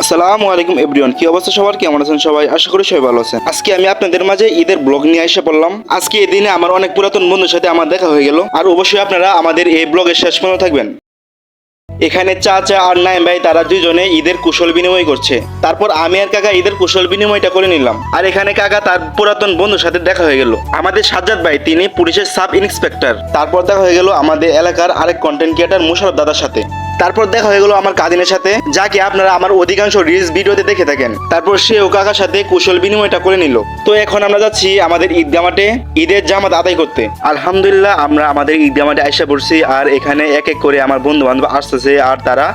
আসসালামু আলাইকুম এভরিওয়ান, কি অবস্থা সবার? কেমন আছেন সবাই? আশা করি সবাই ভালো আছেন। আজকে আমি আপনাদের মাঝে ঈদের ব্লগ নিয়ে এসে পড়লাম। আজকে এই দিনে আমার অনেক পুরাতন বন্ধুর সাথে আমার দেখা হয়ে গেল, আর অবশ্যই আপনারা আমাদের এই ব্লগের শেষ পর্যন্ত থাকবেন। এখানে চাচা আর নাইম ভাই তারা দুজনে ঈদের কুশল বিনিময় করছে। তারপর আমি আর কাকা ঈদের কুশল বিনিময়টা করে নিলাম। আর এখানে কাকা তার পুরাতন বন্ধুর সাথে দেখা হয়ে গেল। আমাদের সাজ্জাদ ভাই, তিনি পুলিশের সাব ইন্সপেক্টর। তারপর দেখা হয়ে গেল আমাদের এলাকার আরেক কন্টেন্ট ক্রিয়েটর মুশারফ দাদার সাথে। তারপর দেখা হয়ে গেল আমার কাজিনের সাথে, যাকে আপনারা আমার অধিকাংশ রিলস ভিডিওতে দেখে থাকেন। তারপর সেও কাকার সাথে কুশল বিনিময়টা করে নিল। তো এখন আমরা যাচ্ছি আমাদের ঈদগাহ মাঠে ঈদের জামাত আদায় করতে। আলহামদুলিল্লাহ আমরা আমাদের ঈদগাহ মাঠে আইসা পড়ছি, আর এখানে এক এক করে আমার বন্ধু বান্ধব আসতেছে, আর তারা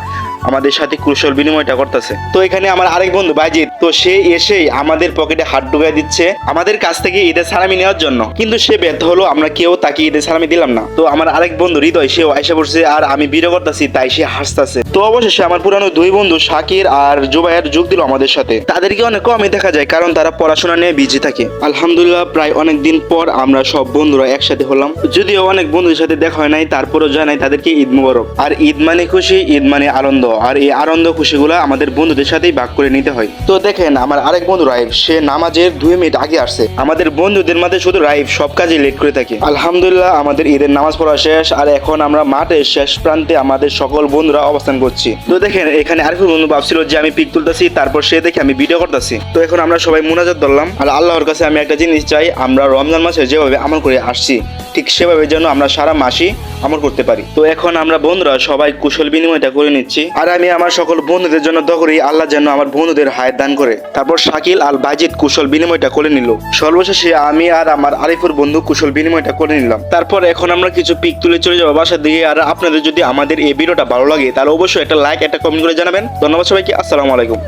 আমাদের সাথে কুশল বিনিময়টা করতেছে। তো এখানে আমার আরেক বন্ধু বাইজিৎ, তো সে এসেই আমাদের পকেটে হাত ঢুকাই দিচ্ছে আমাদের কাছ থেকে ঈদের সালামি নেওয়ার জন্য, কিন্তু সে ব্যর্থ হলো। আমরা কেউ তাকে ঈদের সালামি দিলাম না। তো আমার আরেক বন্ধু হৃদয়, সেও আইসা পড়ছে, আর আমি ভিডিও করতেছি তাই সে হাসতেছে। তো অবশেষে আমার পুরানো দুই বন্ধু শাকির আর জুবায়ের যোগ দিল আমাদের সাথে। তাদেরকে অনেক কমই দেখা যায়, কারণ তারা পড়াশোনা নিয়ে বিজি থাকে। আলহামদুলিল্লাহ প্রায় অনেক দিন পর আমরা সব বন্ধুরা একসাথে হলাম। যদিও অনেক বন্ধুদের সাথে দেখা হয় নাই, তারপরও জানাই তাদেরকে ঈদ মুবারক। আর ঈদ মানে খুশি, ঈদ মানে আনন্দ, আর এই আনন্দ খুশিগুলো আমাদের বন্ধুদের সাথেই ভাগ করে নিতে হয়। তো দেখেন আমার আরেক বন্ধু রাইফ, সে নামাজের 2 মিনিট আগে আসছে। আমাদের বন্ধুদের মাঝে শুধু রাইফ সব কাজে লেট করে থাকে। আলহামদুলিল্লাহ আমাদের ঈদের নামাজ পড়া শেষ, আর এখন আমরা মাঠের শেষ প্রান্তে আমাদের সকল বন্ধুরা অবস্থান করছি। তো দেখেন এখানে আরেক বন্ধু ভাবছিল যে আমি পিক তুলতেছি, তারপর সে দেখে আমি ভিডিও করতেছি। তো এখন আমরা সবাই মুনাজাত ধরলাম, আর আল্লাহর কাছে আমি একটা জিনিস চাই, আমরা রমজান মাসে যেভাবে আমল করে আসছি ঠিক সেভাবে যেন আমরা সারা মাসই আমল করতে পারি। তো এখন আমরা বন্ধুরা সবাই কুশল বিনিময়টা করে নিচ্ছি, আর আমি আমার সকল বন্ধুদের জন্য দোয়া করি আল্লাহ যেন আমার বন্ধুদের হায়াত দান করে। তারপর শাকিল আর বাইজিৎ কুশল বিনিময়টা করে নিল। সর্বশেষে আমি আর আমার আরিফুর বন্ধু কুশল বিনিময়টা করে নিলাম। তারপর এখন আমরা কিছু পিক তুলে চলে যাবো বাসার দিকে। আর আপনাদের যদি আমাদের এই ভিডিওটা ভালো লাগে তাহলে অবশ্যই একটা লাইক, একটা কমেন্ট করে জানাবেন। ধন্যবাদ সবাইকে, আসসালামু আলাইকুম।